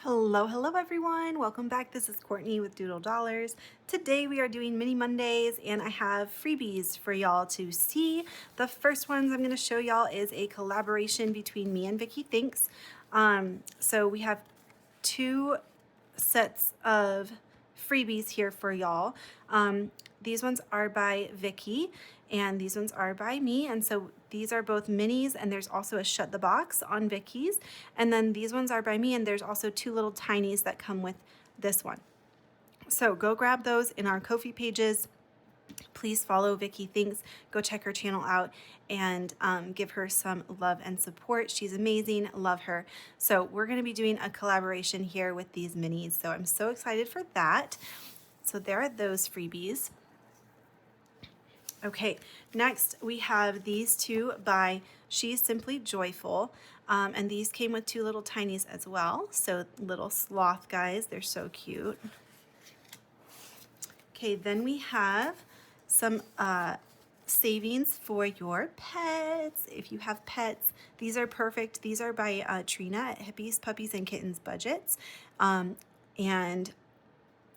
Hello, hello everyone. Welcome back. This is Courtney with Doodle Dollars. Today we are doing Mini Mondays and I have freebies for y'all to see. The first ones I'm going to show y'all is a collaboration between me and Vicky Thinks. So we have two sets of freebies here for y'all. These ones are by Vicky and these ones are by me, and so these are both minis, and there's also a shut the box on Vicky's, and then these ones are by me, and there's also two little tinies that come with this one. So go grab those in our Ko-fi pages. Please follow Vicky Thinks, go check her channel out, and give her some love and support. She's amazing, love her. So we're going to be doing a collaboration here with these minis, so I'm so excited for that. So there are those freebies. Okay, next we have these two by She's Simply Joyful, and these came with two little tinies as well. So little sloth guys, they're so cute. Okay, then we have some savings for your pets. If you have pets, these are perfect. These are by Trina at Hippies, Puppies, and Kittens Budgets. And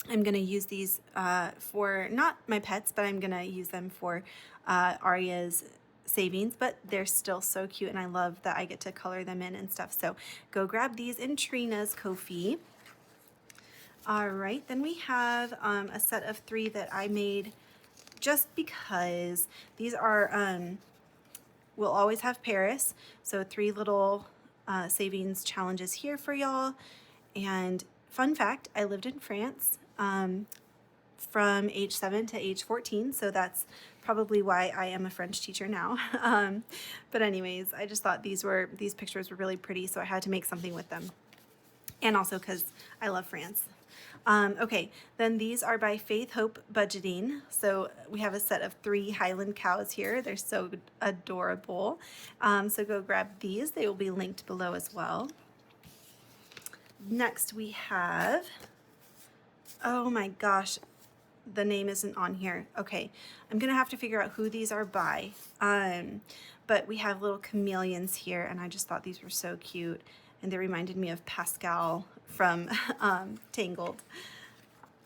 I'm going to use these for not my pets, but I'm going to use them for Arya's savings, but they're still so cute, and I love that I get to color them in and stuff. So go grab these in Trina's Ko-fi. All right, then we have a set of 3 that I made just because these are, we'll always have Paris. So 3 little savings challenges here for y'all. And fun fact, I lived in France from age 7 to age 14, so that's probably why I am a French teacher now. But anyways, I just thought these pictures were really pretty, so I had to make something with them. And also because I love France. Okay, then these are by Faith Hope Budgeting. So we have a set of 3 Highland cows here. They're so adorable. So go grab these. They will be linked below as well. Next we have, oh my gosh, the name isn't on here. Okay, I'm gonna have to figure out who these are by. But we have little chameleons here, and I just thought these were so cute, and they reminded me of Pascal from Tangled.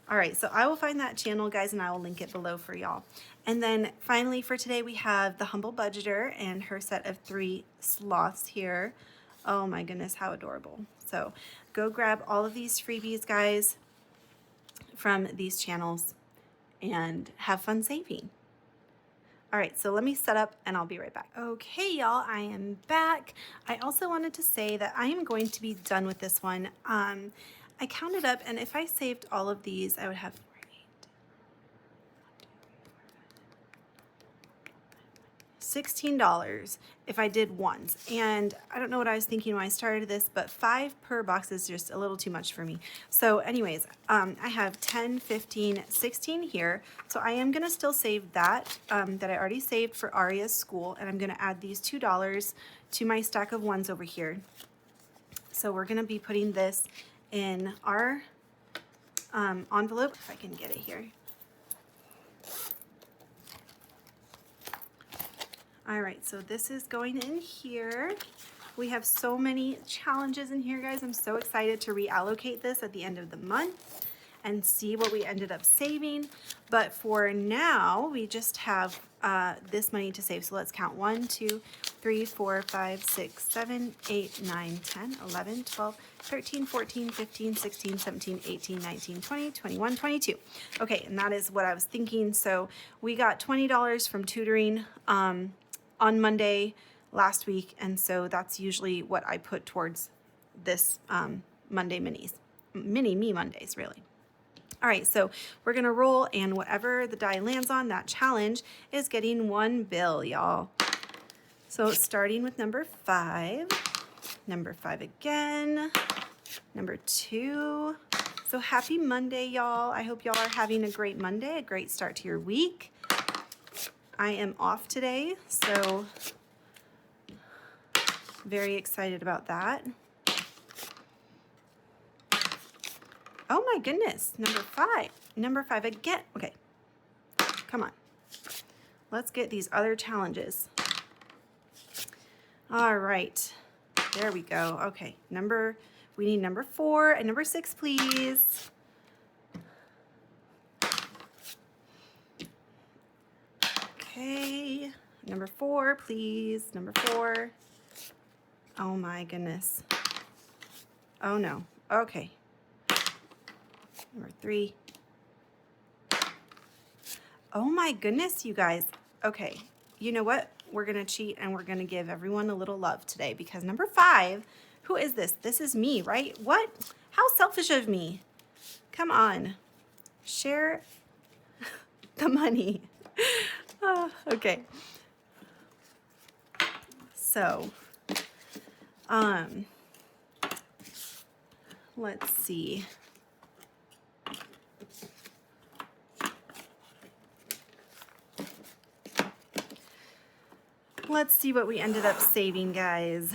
All right, so I will find that channel, guys, and I will link it below for y'all. And then finally for today, we have the Humble Budgeter and her set of 3 sloths here. Oh my goodness, how adorable. So go grab all of these freebies, guys, from these channels and have fun saving. All right, so let me set up and I'll be right back. Okay, y'all, I am back. I also wanted to say that I am going to be done with this one. I counted up, and if I saved all of these, I would have $16 if I did ones. And I don't know what I was thinking when I started this, but 5 per box is just a little too much for me. So anyways, I have 10, 15, 16 here. So I am gonna still save that, that I already saved for Arya's school, and I'm gonna add these $2 to my stack of ones over here. So we're gonna be putting this in our envelope, if I can get it here. All right, so this is going in here. We have so many challenges in here, guys. I'm so excited to reallocate this at the end of the month and see what we ended up saving. But for now, we just have this money to save. So let's count 1, 2, 3, 4, 5, 6, 7, 8, 9, 10, 11, 12, 13, 14, 15, 16, 17, 18, 19, 20, 21, 22. Okay, and that is what I was thinking. So we got $20 from tutoring on Monday last week, and so that's usually what I put towards this Monday mini me Mondays, really. All right, so we're gonna roll, and whatever the die lands on, that challenge is getting 1 bill, y'all. So starting with number 5 again, number 2. So happy Monday, y'all. I hope y'all are having a great Monday, a great start to your week. I am off today, so very excited about that. Oh my goodness, number 5 again. Okay, come on. Let's get these other challenges. All right, there we go. Okay, We need number 4 and number 6, please. Okay, number 4, please. Number 4. Oh my goodness. Oh no. Okay. Number 3. Oh my goodness, you guys. Okay, you know what? We're gonna cheat and we're gonna give everyone a little love today because number 5, who is this? This is me, right? What? How selfish of me. Come on. Share the money. Oh, okay. So, let's see. Let's see what we ended up saving, guys.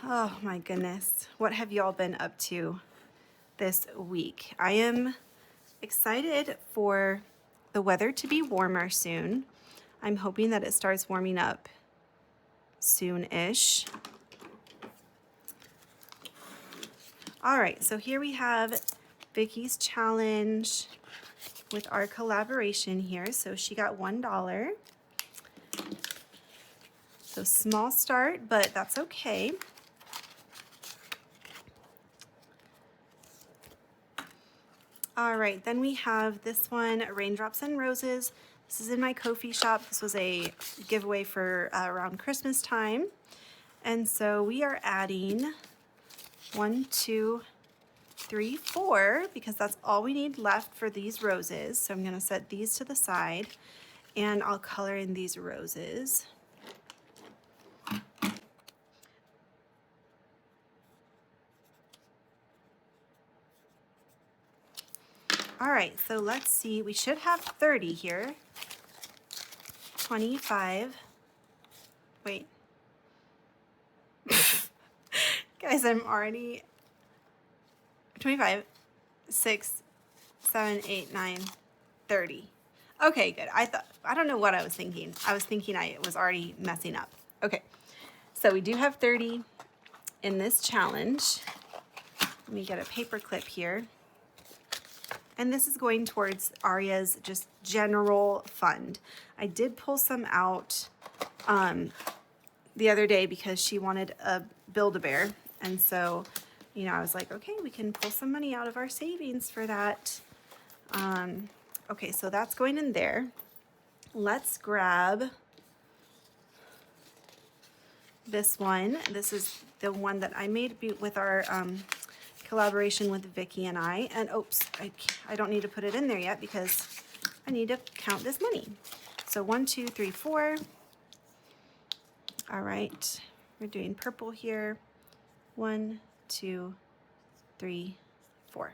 Oh my goodness. What have y'all been up to this week? I am excited for the weather to be warmer soon. I'm hoping that it starts warming up soon-ish. All right, so here we have Vicky's challenge with our collaboration here. So she got $1. So small start, but that's okay. All right, then we have this one, Raindrops and Roses. This is in my Ko-fi shop. This was a giveaway for around Christmas time. And so we are adding 1, 2, 3, 4, because that's all we need left for these roses. So I'm gonna set these to the side and I'll color in these roses. All right, so let's see, we should have 30 here. 25, wait. Guys, I'm already 25, 6, 7, 8, 9, 30. Okay, good. I don't know what I was thinking. I was thinking I was already messing up. Okay, so we do have 30 in this challenge. Let me get a paper clip here. And this is going towards Aria's just general fund. I did pull some out the other day because she wanted a Build-A-Bear. And so, you know, I was like, okay, we can pull some money out of our savings for that. Okay, so that's going in there. Let's grab this one. This is the one that I made with our collaboration with Vicky and I. And oops, I don't need to put it in there yet because I need to count this money. So 1, 2, 3, 4. All right, we're doing purple here. 1, 2, 3, 4.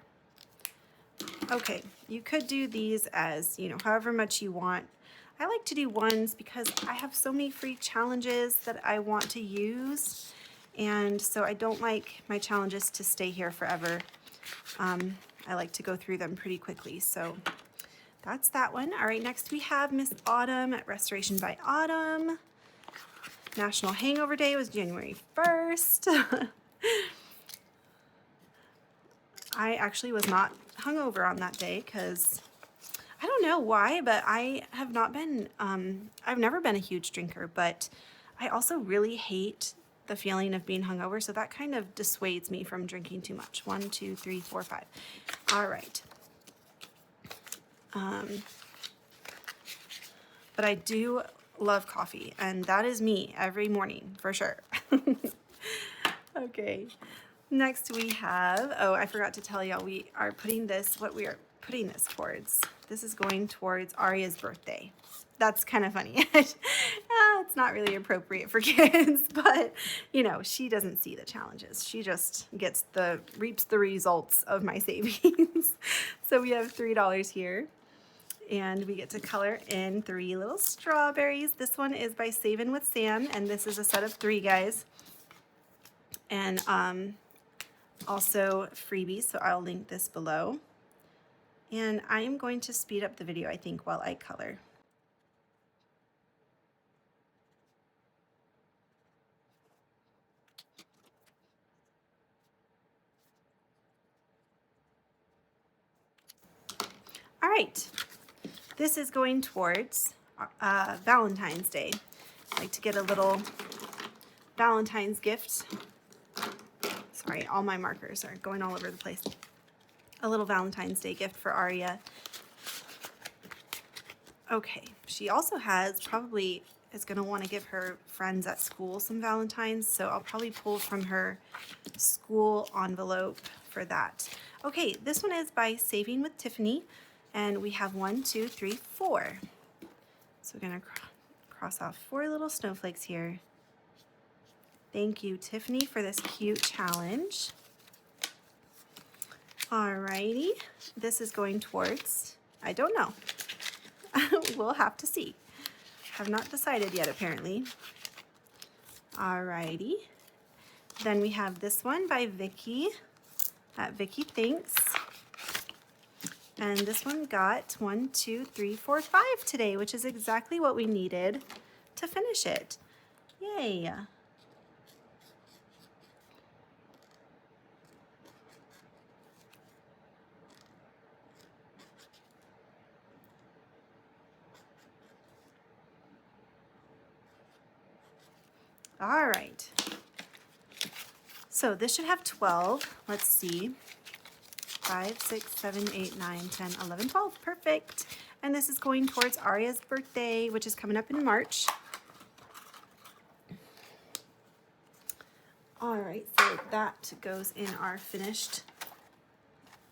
Okay, you could do these as, you know, however much you want. I like to do ones because I have so many free challenges that I want to use. And so I don't like my challenges to stay here forever. I like to go through them pretty quickly. So that's that one. All right, next we have Miss Autumn at Restoration by Autumn. National Hangover Day was January 1st. I actually was not hungover on that day because I don't know why, but I have not been, I've never been a huge drinker, but I also really hate the feeling of being hungover, so that kind of dissuades me from drinking too much. 1, 2, 3, 4, 5. All right. But I do love coffee, and that is me every morning for sure. Okay. Next we have, oh, I forgot to tell y'all, we are putting this, what we are putting this towards. This is going towards Aria's birthday. That's kind of funny. It's not really appropriate for kids, but you know, she doesn't see the challenges. She just reaps the results of my savings. So we have $3 here. And we get to color in 3 little strawberries. This one is by Savin' with Sam, and this is a set of 3, guys. And also freebies, so I'll link this below. And I am going to speed up the video, I think, while I color. All right, this is going towards Valentine's Day. I like to get a little Valentine's gift. Sorry, all my markers are going all over the place. A little Valentine's Day gift for Aria. Okay, she also probably is going to want to give her friends at school some Valentines, so I'll probably pull from her school envelope for that. Okay, this one is by Saving with Tiffany, and we have 1, 2, 3, 4. So we're going to cross off 4 little snowflakes here. Thank you, Tiffany, for this cute challenge. Alrighty, this is going towards, I don't know. We'll have to see. Have not decided yet, apparently. Alrighty. Then we have this one by Vicky, at Vicky Thinks. And this one got 1, 2, 3, 4, 5 today, which is exactly what we needed to finish it. Yay. All right. So this should have 12. Let's see. 5, 6, 7, 8, 9, 10, 11, 12. Perfect. And this is going towards Aria's birthday, which is coming up in March. All right, so that goes in our finished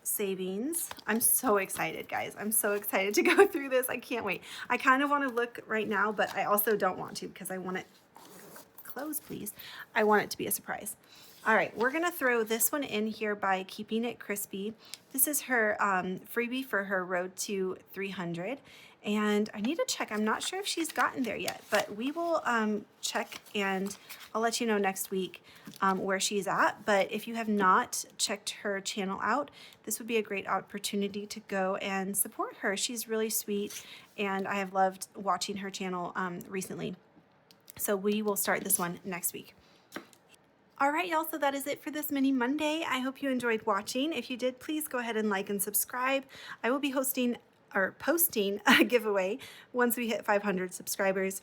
savings. I'm so excited, guys. I'm so excited to go through this. I can't wait. I kind of want to look right now, but I also don't want to because I want it, close please. I want it to be a surprise. All right, we're gonna throw this one in here by Keeping It Crispy. This is her freebie for her Road to 300. And I need to check, I'm not sure if she's gotten there yet, but we will check and I'll let you know next week where she's at. But if you have not checked her channel out, this would be a great opportunity to go and support her. She's really sweet and I have loved watching her channel recently. So we will start this one next week. All right, y'all, so that is it for this mini Monday. I hope you enjoyed watching. If you did, please go ahead and like and subscribe. I will be posting a giveaway once we hit 500 subscribers.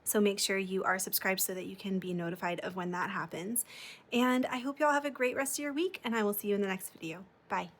So make sure you are subscribed so that you can be notified of when that happens. And I hope y'all have a great rest of your week, and I will see you in the next video. Bye.